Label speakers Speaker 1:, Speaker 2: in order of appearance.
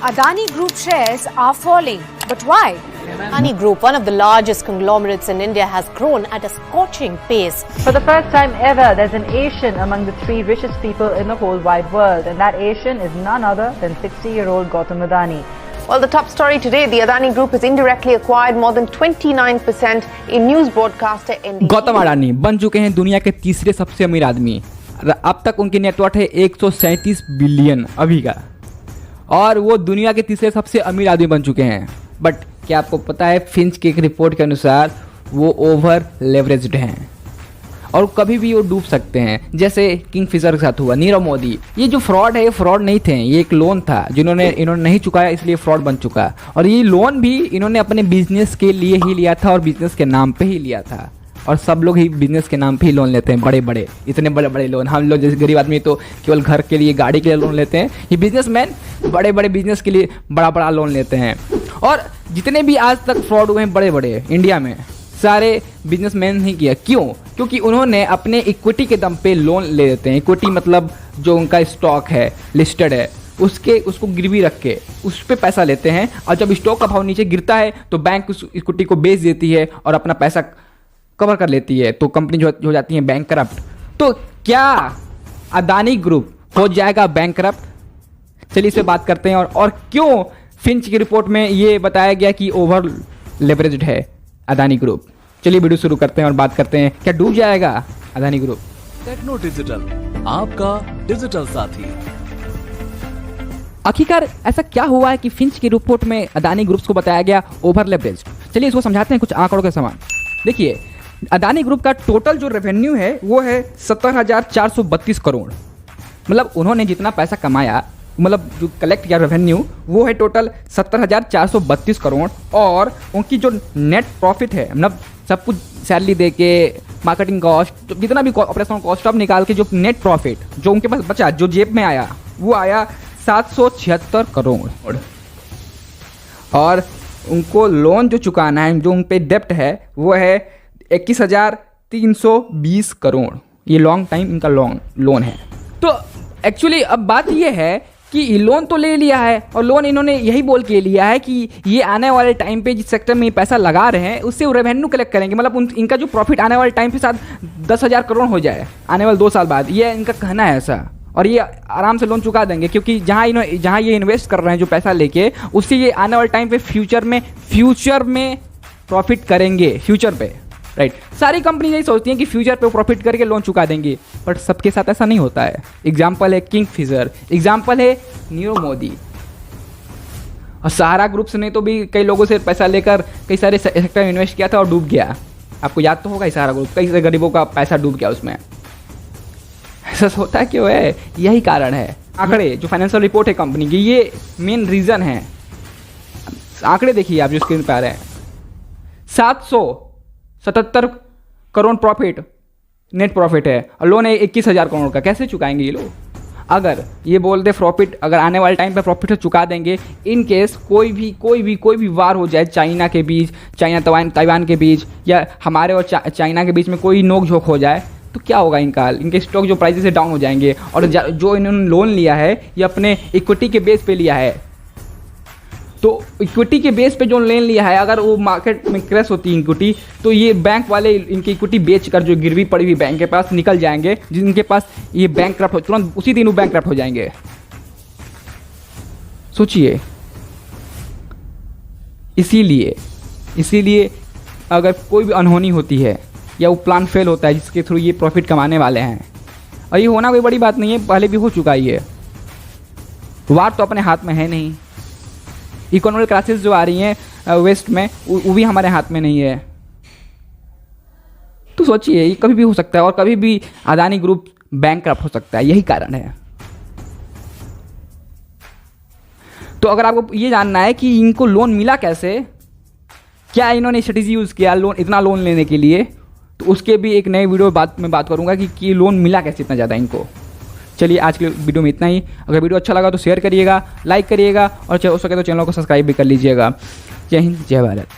Speaker 1: Adani Group shares are falling. But why?
Speaker 2: Adani Group, one of the largest conglomerates in India, has grown at a scorching pace.
Speaker 3: For the first time ever, there's an Asian among the 3 richest people in the whole wide world, and that Asian is none other than 60-year-old Gautam Adani.
Speaker 4: Well, the top story today, the Adani Group has indirectly acquired more than 29% in news broadcaster NDTV.
Speaker 5: Gautam Adani बन चुके हैं दुनिया के तीसरे सबसे अमीर आदमी। अब तक उनकी नेटवर्थ है 137 बिलियन अभी का, और वो दुनिया के तीसरे सबसे अमीर आदमी बन चुके हैं। बट क्या आपको पता है, फिंच की एक रिपोर्ट के अनुसार वो ओवर लेवरेज्ड हैं और कभी भी वो डूब सकते हैं, जैसे किंग फिशर के साथ हुआ। नीरव मोदी, ये जो फ्रॉड है, ये फ्रॉड नहीं थे, ये एक लोन था इन्होंने नहीं चुकाया, इसलिए फ्रॉड बन चुका। और ये लोन भी इन्होंने अपने बिजनेस के लिए ही लिया था और बिजनेस के नाम पे ही लिया था। और सब लोग ही बिजनेस के नाम पे ही लोन लेते हैं, बड़े बड़े, इतने बड़े बड़े लोन। हम लोग जैसे गरीब आदमी तो केवल घर के लिए, गाड़ी के लिए लोन लेते हैं। ये बिजनेसमैन बड़े बड़े बिजनेस के लिए बड़ा बड़ा लोन लेते हैं। और जितने भी आज तक फ्रॉड हुए हैं बड़े बड़े इंडिया में, सारे बिजनेसमैन ही किया। क्यों? क्योंकि उन्होंने अपने इक्विटी के दम पे लोन ले लेते हैं। इक्विटी मतलब जो उनका स्टॉक है, लिस्टेड है, उसको गिरवी रख के उस पर पैसा लेते हैं। और जब स्टॉक का भाव नीचे गिरता है तो बैंक उस इक्विटी को बेच देती है और अपना पैसा कवर कर लेती है, तो कंपनी जो हो जाती है बैंकरप्ट। तो क्या अदानी ग्रुप हो जाएगा बैंकरप्ट? चलिए इस पे बात करते हैं। और क्यों फिंच की रिपोर्ट में ये बताया गया कि ओवर लेवरेज्ड है अदानी ग्रुप। चलिए वीडियो शुरू करते हैं और बात करते हैं, क्या डूब जाएगा अदानी ग्रुप?
Speaker 6: टेक्नो डिजिटल, आपका डिजिटल साथी।
Speaker 5: आखिरकार ऐसा क्या हुआ है कि फिंच की रिपोर्ट में अदानी ग्रुप्स को बताया गया ओवर लेवरेज्ड? चलिए इसको समझाते हैं कुछ आंकड़ों के समान। देखिए, अदानी ग्रुप का टोटल जो रेवेन्यू है वो है 70,432 करोड़। मतलब उन्होंने जितना पैसा कमाया, मतलब जो कलेक्ट किया रेवेन्यू, वो है टोटल 70,432 करोड़। और उनकी जो नेट प्रॉफिट है, मतलब सब कुछ सैलरी दे के, मार्केटिंग कॉस्ट, जितना भी ऑपरेशनल कॉस्ट सब निकाल के जो नेट प्रॉफिट जो उनके पास बचा, जो जेब में आया, वो आया 776 करोड़। और उनको लोन जो चुकाना है, जो उन पे डेप्ट है, वो है 21,320 करोड़। ये लॉन्ग टाइम इनका लोन है। तो एक्चुअली अब बात ये है कि लोन तो ले लिया है, और लोन इन्होंने यही बोल के लिया है कि ये आने वाले टाइम पे जिस सेक्टर में पैसा लगा रहे हैं उससे वो रेवेन्यू कलेक्ट करेंगे। मतलब इनका जो प्रॉफिट आने वाले टाइम पे साथ 10,000 करोड़ हो जाए आने वाले 2 साल बाद, ये इनका कहना है ऐसा। और ये आराम से लोन चुका देंगे, क्योंकि जहाँ ये इन्वेस्ट कर रहे हैं जो पैसा लेके, उससे ये आने वाले टाइम पे फ्यूचर में प्रॉफिट करेंगे, फ्यूचर पे, राइट। सारी कंपनी यही सोचती हैं कि फ्यूचर पे प्रॉफिट करके लोन चुका देंगे, बट सबके साथ ऐसा नहीं होता है। एग्जाम्पल है किंग फिशर, एग्जाम्पल है नीरव मोदी, और सहारा ग्रुप्स ने तो भी कई लोगों से पैसा लेकर कई सारे सेक्टर में इन्वेस्ट किया था और डूब गया। आपको याद तो होगा, सहारा ग्रुप, कई सारे गरीबों का पैसा डूब गया उसमें। ऐसा होता है क्यों है? यही कारण है। आंकड़े जो फाइनेंशियल रिपोर्ट है कंपनी की, ये मेन रीज़न है। आंकड़े देखिए आप जो स्क्रीन पर आ रहे हैं, 777 करोड़ प्रॉफिट, नेट प्रॉफिट है, और लोन है 21,000 करोड़ का। कैसे चुकाएंगे ये लोग? अगर ये बोलते प्रॉफिट, अगर आने वाले टाइम पे प्रॉफिट चुका देंगे, इन केस कोई भी वार हो जाए चाइना के बीच, चाइना ताइवान के बीच, या हमारे और चाइना के बीच में कोई नोक-झोंक हो जाए, तो क्या होगा? इनके स्टॉक जो प्राइसेस है डाउन हो जाएंगे। और जो इन्होंने लोन लिया है ये अपने इक्विटी के बेस पे लिया है, तो इक्विटी के बेस पे जो लोन लिया है, अगर वो मार्केट में क्रैश होती है इक्विटी, तो ये बैंक वाले इनकी इक्विटी बेचकर जो गिरवी पड़ी हुई बैंक के पास निकल जाएंगे, जिनके पास ये बैंकक्रप्ट हो, तुरंत उसी दिन वो बैंकक्रप्ट हो जाएंगे। सोचिए। इसीलिए अगर कोई भी अनहोनी होती है या वो प्लान फेल होता है जिसके थ्रू ये प्रॉफिट कमाने वाले हैं, और ये होना कोई बड़ी बात नहीं है, पहले भी हो चुका ही है। वार तो अपने हाथ में है नहीं। इकोनॉमिक क्राइसिस जो आ रही हैं वेस्ट में, वो भी हमारे हाथ में नहीं है। तो सोचिए, ये कभी भी हो सकता है, और कभी भी अदानी ग्रुप बैंकक्रप्ट हो सकता है। यही कारण है। तो अगर आपको ये जानना है कि इनको लोन मिला कैसे, क्या इन्होंने स्ट्रेटेजी यूज़ किया इतना लोन लेने के लिए, तो उसके भी एक नए वीडियो में बात करूंगा कि लोन मिला कैसे इतना ज़्यादा इनको। चलिए आज के वीडियो में इतना ही। अगर वीडियो अच्छा लगा तो शेयर करिएगा, लाइक करिएगा, और हो सके तो चैनल को सब्सक्राइब भी कर लीजिएगा। जय हिंद, जय भारत।